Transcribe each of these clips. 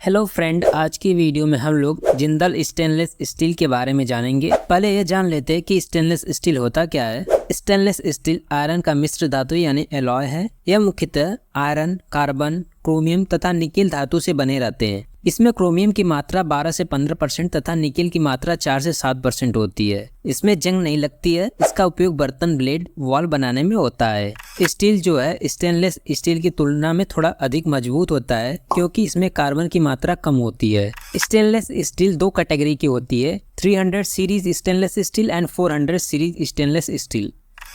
Hello friend, आज की video में हम लोग जिंदल स्टेनलेस स्टील के बारे में जानेंगे। पहले ये जान लेते हैं कि स्टेनलेस स्टील होता क्या है। स्टेनलेस स्टील आयरन का मिश्र धातु यानी एलॉय है। यह मुख्यतः आयरन, कार्बन, क्रोमियम तथा निकेल धातु से बने रहते हैं। इसमें क्रोमियम की मात्रा 12 से 15% तथा निकेल की मात्रा 4 से 7% होती है। इसमें जंग नहीं लगती है। इसका उपयोग बर्तन, ब्लेड, वॉल बनाने में होता है। स्टील जो है स्टेनलेस स्टील की तुलना में थोड़ा अधिक मजबूत होता है क्योंकि इसमें कार्बन की मात्रा कम होती है। स्टेनलेस स्टील दो कैटेगरी की होती है, 300 series stainless steel and 400 series stainless steel.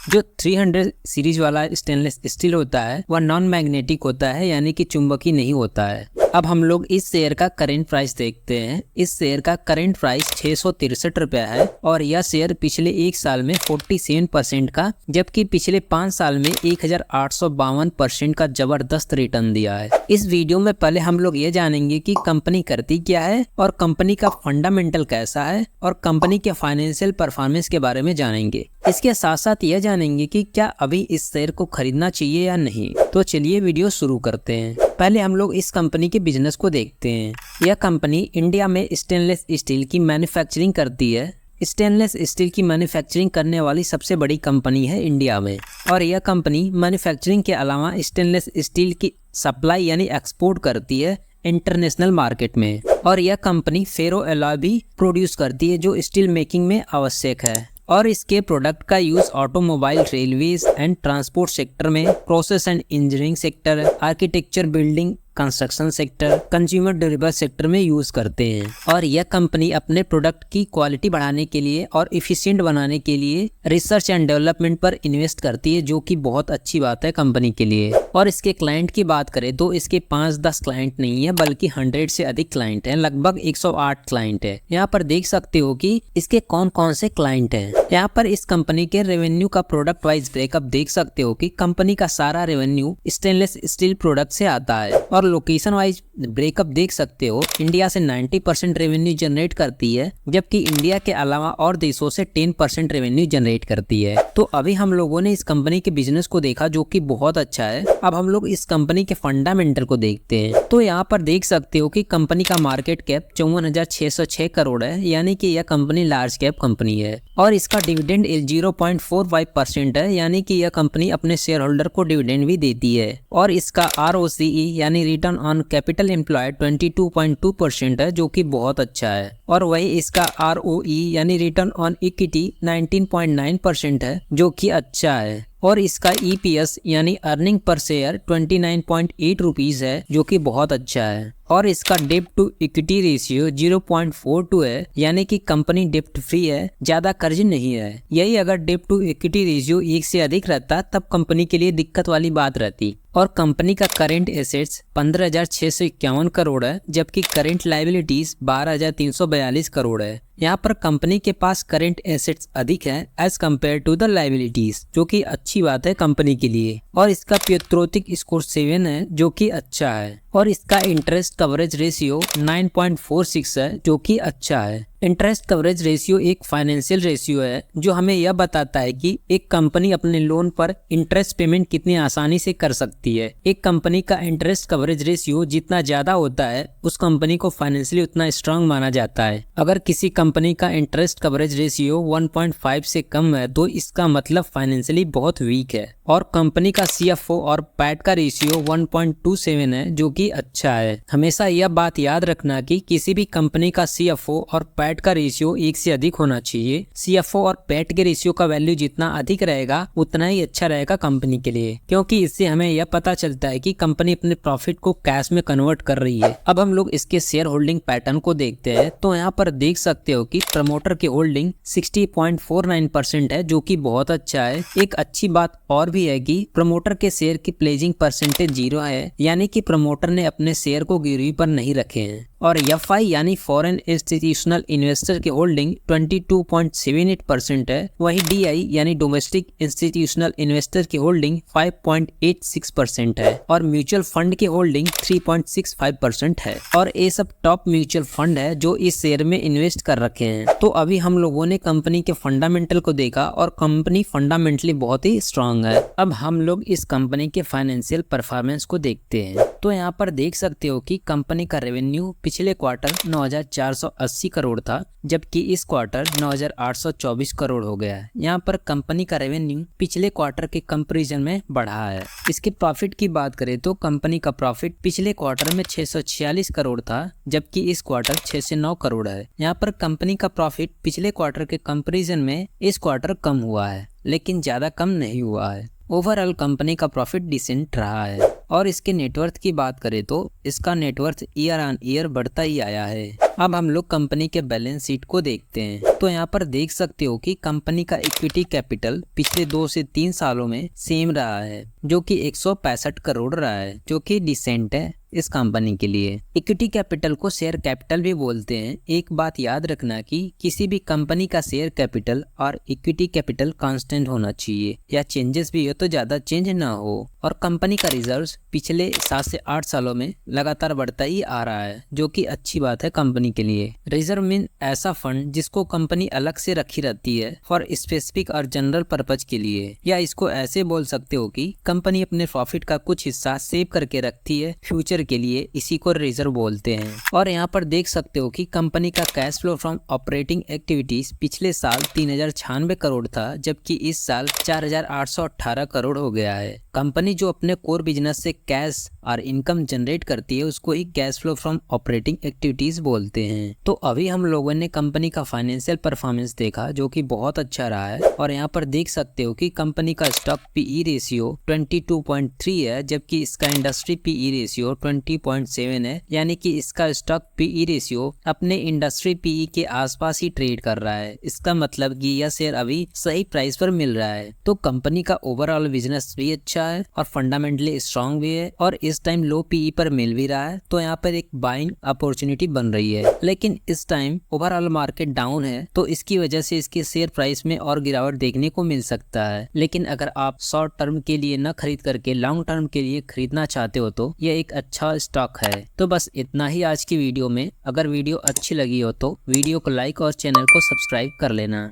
जो 300 सीरीज वाला स्टेनलेस स्टील होता है वह नॉन मैग्नेटिक होता है, यानी कि चुंबकीय नहीं होता है। अब हम लोग इस शेयर का करंट प्राइस देखते हैं। इस शेयर का करंट प्राइस 663 रुपया है और यह शेयर पिछले एक साल में 47% का, जबकि पिछले 5 साल में 1852% का जबरदस्त रिटर्न दिया है। इस वीडियो में पहले हम लोग ये जानेंगे कि कंपनी करती क्या है और कंपनी का फंडामेंटल कैसा है और कंपनी के फाइनेंशियल परफॉर्मेंस के बारे में जानेंगे। इसके साथ साथ यह जानेंगे कि क्या अभी इस शेयर को खरीदना चाहिए या नहीं। तो चलिए वीडियो शुरू करते हैं। पहले हम लोग इस कंपनी के बिजनेस को देखते हैं। यह कंपनी इंडिया में स्टेनलेस स्टील की मैन्युफैक्चरिंग करती है। स्टेनलेस स्टील की मैन्युफैक्चरिंग करने वाली सबसे बड़ी कंपनी है इंडिया में। और यह कंपनी मैन्युफैक्चरिंग के अलावा स्टेनलेस स्टील की सप्लाई यानी एक्सपोर्ट करती है इंटरनेशनल मार्केट में। और यह कंपनी फेरो एलॉय भी प्रोड्यूस करती है जो स्टील मेकिंग में आवश्यक है। और इसके प्रोडक्ट का use automobile, railways and transport sector में, process and engineering sector, architecture, building construction sector, consumer durable sector में यूज करते हैं। और यह कंपनी अपने प्रोडक्ट की क्वालिटी बढ़ाने के लिए और इफिशिएंट बनाने के लिए रिसर्च एंड डेवलपमेंट पर इन्वेस्ट करती है, जो कि बहुत अच्छी बात है कंपनी के लिए। और इसके क्लाइंट की बात करें तो इसके 5-10 क्लाइंट नहीं है बल्कि 100 से अधिक क्लाइंट हैं। लगभग 108 क्लाइंट है। यहाँ पर देख सकते हो कि इसके कौन कौन से क्लाइंट हैं। यहाँ पर इस कंपनी के रेवेन्यू का प्रोडक्ट वाइज ब्रेकअप देख सकते हो कि कंपनी का सारा रेवेन्यू स्टेनलेस स्टील प्रोडक्ट से आता है। और लोकेशन वाइज ब्रेकअप देख सकते हो, इंडिया से 90% रेवेन्यू जनरेट करती है, जबकि इंडिया के अलावा और देशों से 10% रेवेन्यू जनरेट करती है। तो अभी हम लोगों ने इस कंपनी के बिजनेस को देखा जो कि बहुत अच्छा है। अब हम लोग इस कंपनी के फंडामेंटल को देखते हैं। तो यहाँ पर देख सकते हो कि कंपनी का मार्केट कैप 54,606 करोड़ है, यानी कि यह कंपनी लार्ज कैप कंपनी है। और इसका डिविडेंड 0.45% है, यानी कि यह कंपनी अपने शेयर होल्डर को डिविडेंड भी देती है। और इसका ROCE यानी रिटर्न ऑन कैपिटल एम्प्लॉयड 22.2% है, जो कि बहुत अच्छा है। और वही इसका ROE यानी रिटर्न ऑन इक्विटी 19.9% है, जो कि अच्छा है। और इसका EPS यानी अर्निंग पर शेयर 29.8 रुपीज है, जो कि बहुत अच्छा है। और इसका डेब्ट टू इक्विटी रेशियो 0.42 है, यानी कि कंपनी डेब्ट फ्री है, ज्यादा कर्ज नहीं है। यही अगर डेब्ट टू इक्विटी रेशियो 1 से अधिक रहता तब कंपनी के लिए दिक्कत वाली बात रहती। और कंपनी का करंट एसेट्स 15,651 करोड़ है, जबकि करंट लायबिलिटीज 12,342 करोड़ है। यहाँ पर कंपनी के पास करंट एसेट्स अधिक है as compared to the liabilities, जो कि अच्छी बात है कंपनी के लिए। और इसका पैट्रियोटिक स्कोर 7 है, जो कि अच्छा है। और इसका इंटरेस्ट कवरेज रेशियो 9.46 है, जो कि अच्छा है। इंटरेस्ट कवरेज रेशियो एक फाइनेंशियल रेशियो है जो हमें यह बताता है कि एक कंपनी अपने लोन पर इंटरेस्ट पेमेंट कितनी आसानी से कर सकती है। एक कंपनी का इंटरेस्ट कवरेज रेशियो जितना ज्यादा होता है उस कंपनी को फाइनेंशियली उतना स्ट्रांग माना जाता है। अगर किसी कंपनी का इंटरेस्ट कवरेज रेशियो 1.5 से कम है तो इसका मतलब फाइनेंशियली बहुत वीक है। और कंपनी का CFO और पैट का रेशियो 1.27 है, जो कि अच्छा है। हमेशा यह बात याद रखना कि किसी भी कंपनी का CFO और पैट का रेशियो 1 से अधिक होना चाहिए। CFO और पैट के रेशियो का वैल्यू जितना अधिक रहेगा उतना ही अच्छा रहेगा कंपनी के लिए, क्योंकि इससे हमें यह पता चलता है कि कंपनी अपने प्रॉफिट को कैश में कन्वर्ट कर रही है। अब हम लोग इसके शेयर होल्डिंग पैटर्न को देखते हैं। तो यहाँ पर देख सकते हो कि प्रमोटर की होल्डिंग 60.49% है, जो कि बहुत अच्छा है। एक अच्छी बात और भी है कि प्रमोटर के शेयर की प्लेजिंग परसेंटेज 0 है, यानी कि प्रमोटर ने अपने शेयर को गिरवी पर नहीं रखे हैं। और FI यानी फॉरेन इंस्टीट्यूशनल इन्वेस्टर की होल्डिंग 22.78% है। वहीं DI यानी डोमेस्टिक इंस्टीट्यूशनल इन्वेस्टर की होल्डिंग 5.86% है और म्यूचुअल फंड की होल्डिंग 3.65% है। और ये सब टॉप म्यूचुअल फंड है जो इस शेयर में इन्वेस्ट कर रखे हैं। तो अभी हम लोगों ने कंपनी के फंडामेंटल को देखा और कंपनी फंडामेंटली बहुत ही स्ट्रांग है। अब हम लोग इस कंपनी के फाइनेंशियल परफॉर्मेंस को देखते हैं। तो यहाँ पर देख सकते हो कि कंपनी का रेवेन्यू पिछले क्वार्टर 9,480 करोड़ था, जबकि इस क्वार्टर 9,824 करोड़ हो गया है। यहाँ पर कंपनी का रेवेन्यू पिछले क्वार्टर के कंपैरिजन में बढ़ा है। इसके प्रॉफिट की बात करें तो कंपनी का प्रॉफिट पिछले क्वार्टर में 646 करोड़ था, जबकि इस क्वार्टर 609 करोड़ है। यहाँ पर कंपनी का प्रॉफिट पिछले क्वार्टर के कंपैरिजन में इस क्वार्टर कम हुआ है, लेकिन ज्यादा कम नहीं हुआ है। ओवरऑल कंपनी का प्रॉफिट डिसेंट रहा है। और इसके नेटवर्थ की बात करें तो इसका नेटवर्थ ईयर ऑन ईयर बढ़ता ही आया है। अब हम लोग कंपनी के बैलेंस शीट को देखते हैं। तो यहाँ पर देख सकते हो कि कंपनी का इक्विटी कैपिटल पिछले 2 से 3 सालों में सेम रहा है, जो कि 165 करोड़ रहा है, जो कि डिसेंट है इस कंपनी के लिए। इक्विटी कैपिटल को शेयर कैपिटल भी बोलते हैं। एक बात याद रखना कि किसी भी कंपनी का शेयर कैपिटल और इक्विटी कैपिटल कांस्टेंट होना चाहिए, या चेंजेस भी हो तो ज्यादा चेंज ना हो। और कंपनी का रिजर्व्स पिछले 7 से 8 सालों में लगातार बढ़ता ही आ रहा है, जो कि अच्छी बात है कंपनी के लिए। रिजर्व मीन ऐसा फंड जिसको कंपनी अलग से रखी रहती है फॉर स्पेसिफिक और जनरल पर्पज के लिए, या इसको ऐसे बोल सकते हो कि कंपनी अपने प्रॉफिट का कुछ हिस्सा सेव करके रखती है फ्यूचर के लिए, इसी को रिजर्व बोलते हैं। और यहाँ पर देख सकते हो कि कंपनी का cash flow from operating activities पिछले साल 3,096 करोड़ था, जबकि इस साल 4,818 करोड़ हो गया है। कंपनी जो अपने कोर बिजनेस से कैश और इनकम जनरेट करती है उसको ही cash flow from operating activities बोलते हैं। तो अभी हम लोगों ने कंपनी का फाइनेंशियल परफॉर्मेंस देखा, जो कि बहुत अच्छा रहा है। और यहाँ पर देख सकते हो कि कंपनी का स्टॉक पीई रेशियो 22.3 है, जबकि इसका इंडस्ट्री पीई रेशियो 20.7 है, यानी कि इसका स्टॉक पीई रेशियो अपने इंडस्ट्री पीई के आसपास ही ट्रेड कर रहा है। इसका मतलब कि यह शेयर अभी सही प्राइस पर मिल रहा है। तो कंपनी का ओवरऑल बिजनेस भी अच्छा है और फंडामेंटली स्ट्रांग भी है, और इस टाइम लो पीई पर मिल भी रहा है। तो यहाँ पर एक बाइंग अपॉर्चुनिटी बन रही है। लेकिन इस टाइम ओवरऑल मार्केट डाउन है, तो इसकी वजह से इसके शेयर प्राइस में और गिरावट देखने को मिल सकता है। लेकिन अगर आप शॉर्ट टर्म के लिए न खरीद करके लॉन्ग टर्म के लिए खरीदना चाहते हो तो यह एक अच्छा स्टॉक है। तो बस इतना ही आज की वीडियो में। अगर वीडियो अच्छी लगी हो तो वीडियो को लाइक और चैनल को सब्सक्राइब कर लेना।